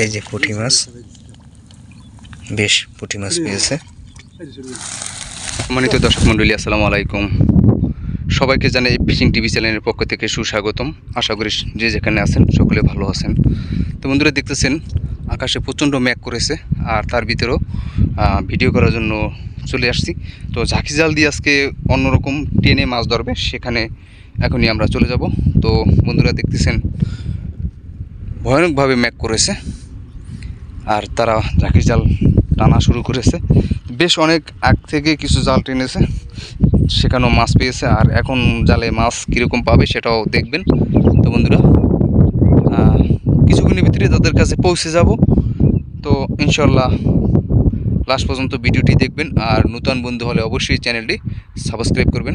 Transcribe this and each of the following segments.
এই যে পুঁটি মাছ, বেশ পুঁটি মাছ পেয়েছে। সম্মানিত দর্শক মণ্ডলী, আসসালামু আলাইকুম। সবাইকে জানাই ফিশিং টিভি চ্যানেলের পক্ষ থেকে সুস্বাগতম। আশা করি যে যেখানে আছেন সকলে ভালো আছেন। তো বন্ধুরা, দেখতেছেন আকাশে প্রচণ্ড মেঘ করেছে, আর তার ভিতরেও ভিডিও করার জন্য চলে আসছি। তো ঝাঁকি জাল দিয়ে আজকে অন্যরকম টেনে মাছ ধরবে, সেখানে এখনই আমরা চলে যাব। তো বন্ধুরা, দেখতেছেন ভয়ানকভাবে মেঘ করেছে, আর তারা ঝাঁকি জাল টানা শুরু করেছে। বেশ অনেক আগ থেকে কিছু জাল টেনেছে, সেখানেও মাছ পেয়েছে, আর এখন জালে মাছ কীরকম পাবে সেটাও দেখবেন। তো বন্ধুরা, কিছুক্ষণের ভিতরে তাদের কাছে পৌঁছে যাব। তো ইনশাল্লাহ লাস্ট পর্যন্ত ভিডিওটি দেখবেন, আর নতুন বন্ধু হলে অবশ্যই চ্যানেলটি সাবস্ক্রাইব করবেন।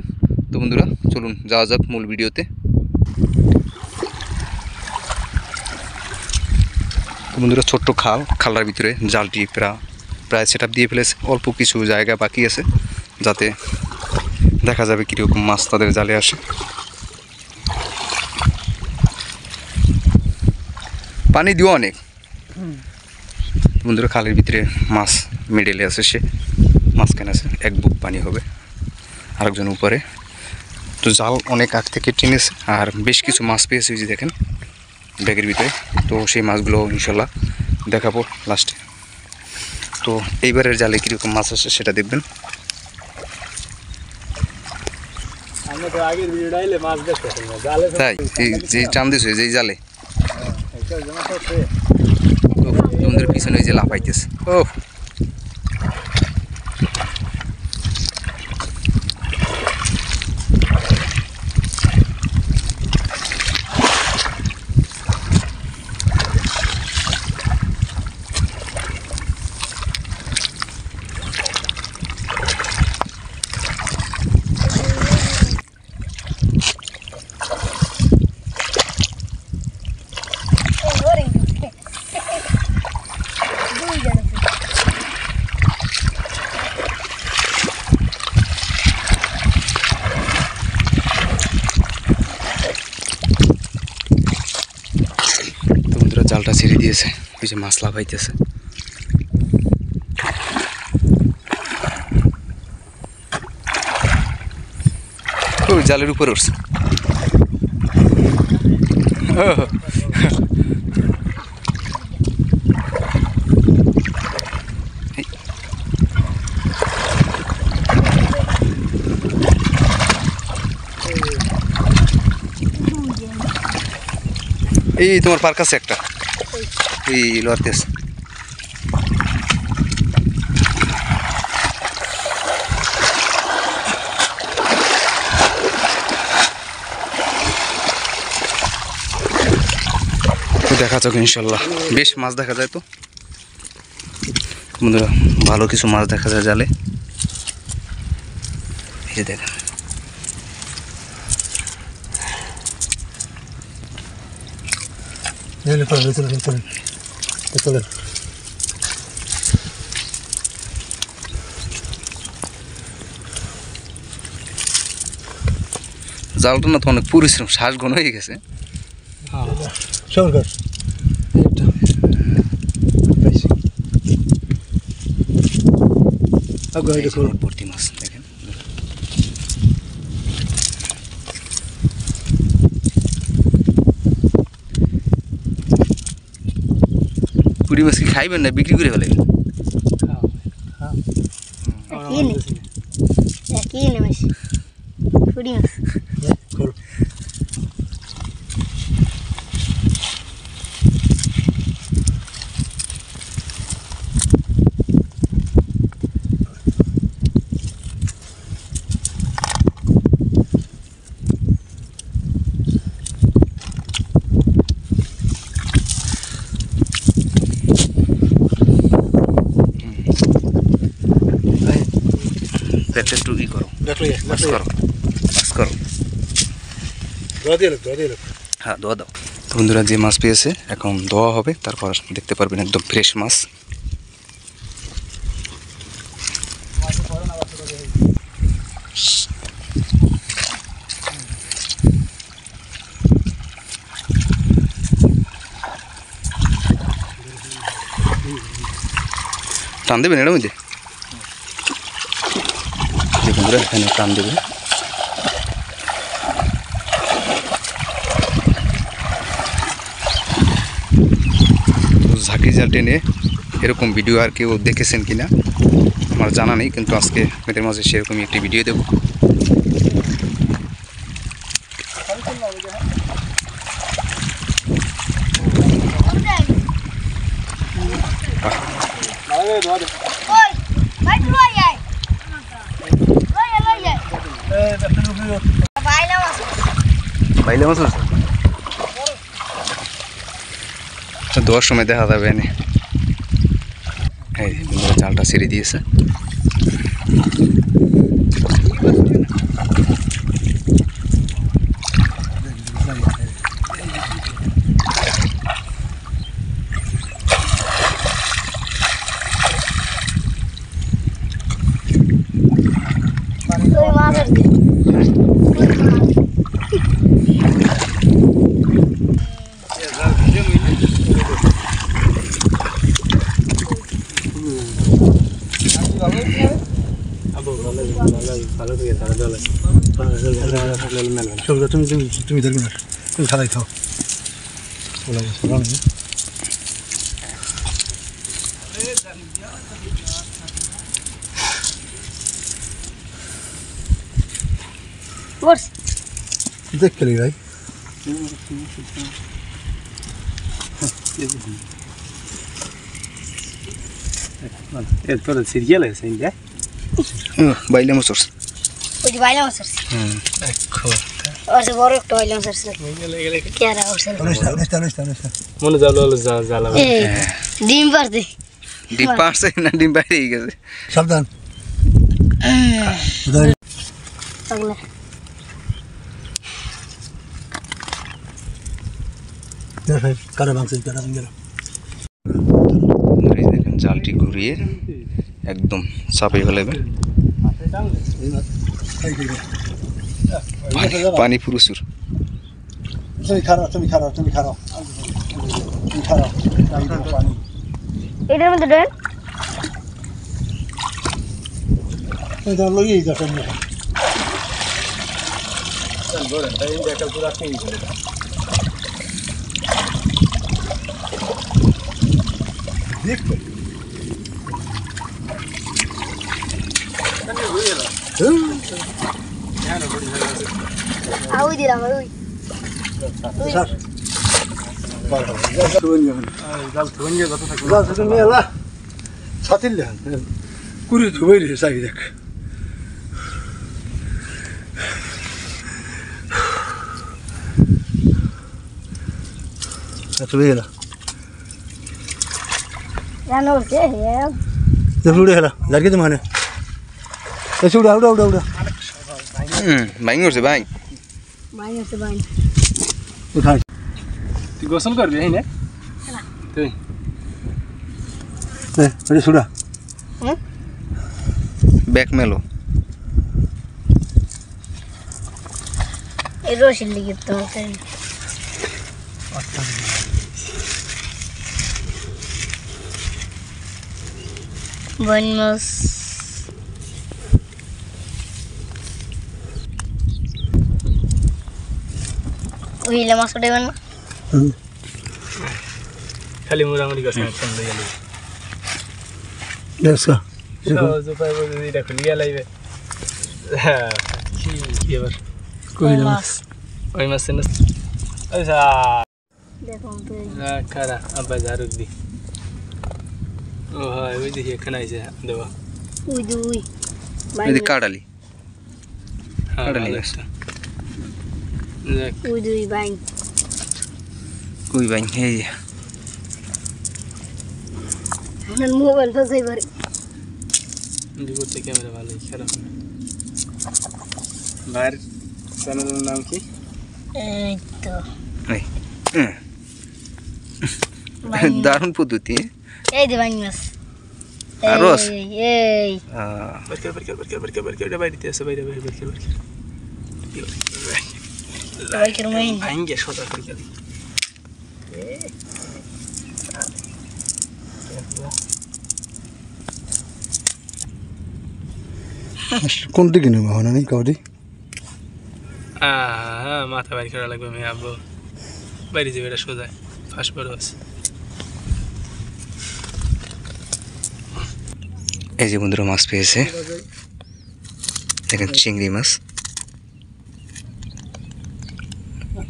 তো বন্ধুরা, চলুন যাওয়া যাক মূল ভিডিওতে। তো বন্ধুরা, ছোট্ট খালটার ভিতরে জালটি প্রায় সেট আপ দিয়ে ফেলেছে। অল্প কিছু জায়গা বাকি আছে, যাতে দেখা যাবে কীরকম মাছ তাদের জালে আসে। পানি দিও অনেক। বন্ধুরা, খালের ভিতরে মাছ মিডেলে আছে, সে মাঝখানে আছে, এক বুক পানি হবে, আরেকজন উপরে। তো জাল অনেক আগ থেকে টেনেছে, আর বেশ কিছু মাছ পেয়েছে, যে দেখেন ব্যাগের ভিতরে। তো সেই মাছগুলো ইনশাল্লাহ দেখাবো লাস্টে। তো এইবারের জালে কীরকম মাছ আসে সেটা দেখবেন। তাই যে টান দিছে যেই জালে, তোমাদের পিছনে ওই যে লাফাইতেছে। ও জালটা ছেড়ে দিয়েছে, ওই যে মাছ লাফাইতেছে। ওই জালের উপরে উঠছে। এই তোমার পার কাছে একটা এই লড়তেছে। তো দেখা যাক ইনশাল্লাহ, বেশ মাছ দেখা যায়। তো বন্ধুরা, ভালো কিছু মাছ দেখা যায় জালে। এই দেখেন, জালটা না তো অনেক পরিশ্রম, শ্বাস ঘন হয়ে গেছে। ভর্তি মাছ দেখেন। পুরি মাছ কি খাইবেন না বিক্রি করে ফেলেন? একটু ই করো, বাস করো। হ্যাঁ, ধোয়া দাও। তো বন্ধুরা, যে মাছ পেয়েছে এখন ধোয়া হবে, তারপর দেখতে পারবেন একদম ফ্রেশ মাছ। টান দেবেন এটার মধ্যে যে বন্ধুরা এখানে টান দেবে ঝাঁকি জাল টেনে এরকম ভিডিও আর কেউ দেখেছেন কিনা আমার জানা নেই, কিন্তু আজকে আপনাদের মাঝে সেরকমই একটি ভিডিও দেব। বাইলে মাছ দেওয়ার সময় দেখা যাবে এনে এই জালটা ছেড়ে দিয়েছে। তুমি ধরবি না, তুমি খালাই খাও। দেখ খেলি ভাই এরপরে সিরিয়াল আছে বাইলে মাছ ওই যে বাইলা মাছ আছে ওরে বড় একটা বাইলা মাছ আছে কেরা আছে মনে জাল এই ডিম পারতে ডিম পারছে না ডিম বাইরে গেছে। সাবধান পাগলা কারা ভাঙছে কারা ভাঙছে দেখেন জালটি ঘুরিয়ে একদম চাপে ফেলেবে, পানি প্রচুর। তুমি খারাপ তুমি খারাপ তুমি খারাপ তুমি খারাপ পানি এটার মধ্যে দেন তুমি তো লগেই যাচ্ছ না দেখো আউই দিলাম ওই কুড়ি ধুবাই দিছে চাই দেখ চলে গেল জানো যে উড়ে গেল লাগি তোমার এসে উড়া উড়া উড়া উড়া ভাই করছে ভাই মাইনাস বাই উঠাই তুই গোসল করবি এই না তুই আরে সুড়া ব্যাক মেলো এই রশিদ লিখে তো তাই বনমাস ওইলে মাছ উঠাইবেন না খালি মোটামুটি গোসল ফোন দিয়ে গেল দেখছ জোপাই বলে এটা খুলি গেলাইবে হ্যাঁ কি এবার কইলা মাছ ওই মাছ না আচ্ছা দেখুন তো খারা আব্বা ঝাড়ুক দি ও হয় ওই দেখি এখানে আইছে দেবা ওই দুই যদি কাটালি হ্যাঁ কাটালি ভালো গাছটা দেখ ওই দুই বাইন কই ভাই এই আমার মোবাইল তো সেই বারে বিপরীতে ক্যামেরা ভালোই খারাপ না ভাইয়ের চ্যানেলের নাম কি এই তো এই দারুণ পদ্ধতি এই যে বাইন মাছ আর রস? এই বাইরে বাইরে আছে বাইরে বাইরে বাইকের মাইন ভাঙ্গে সোজা করে গেল কোন দিকে নেবো এখন আমি কাউরি হ্যাঁ মাথা বাড়ি করা লাগবে আমি আব্বু বাইরে যাবে এটা সোজা ফার্স্ট বড় আছে এই যে বন্ধুরা মাছ পেয়েছে দেখেন চিংড়ি মাছ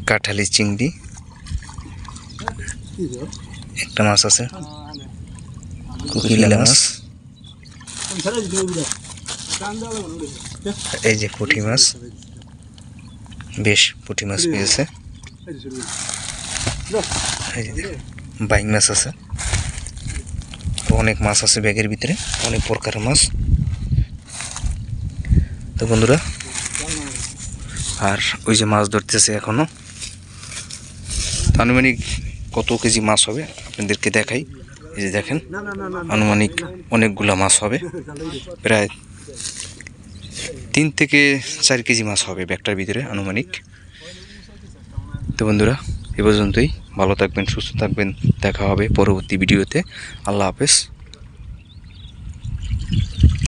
কাঠালি চিংড়ি একটা মাছ আছে কোকিলা মাছ এই যে পুঁটি মাছ বেশ পুঁটি মাছ পেয়েছে এই যে দেখেন, বাইং মাছ আছে তো অনেক মাছ আছে ব্যাগের ভিতরে অনেক প্রকারের মাছ তো বন্ধুরা আর ওই যে মাছ ধরতেছে এখনো আনুমানিক কত কেজি মাছ হবে আপনাদেরকে দেখাই এই যে দেখেন আনুমানিক অনেকগুলা মাছ হবে প্রায় 3 থেকে 4 কেজি মাছ হবে ব্যাগটার ভিতরে আনুমানিক তো বন্ধুরা এ পর্যন্তই ভালো থাকবেন সুস্থ থাকবেন দেখা হবে পরবর্তী ভিডিওতে আল্লাহ হাফেজ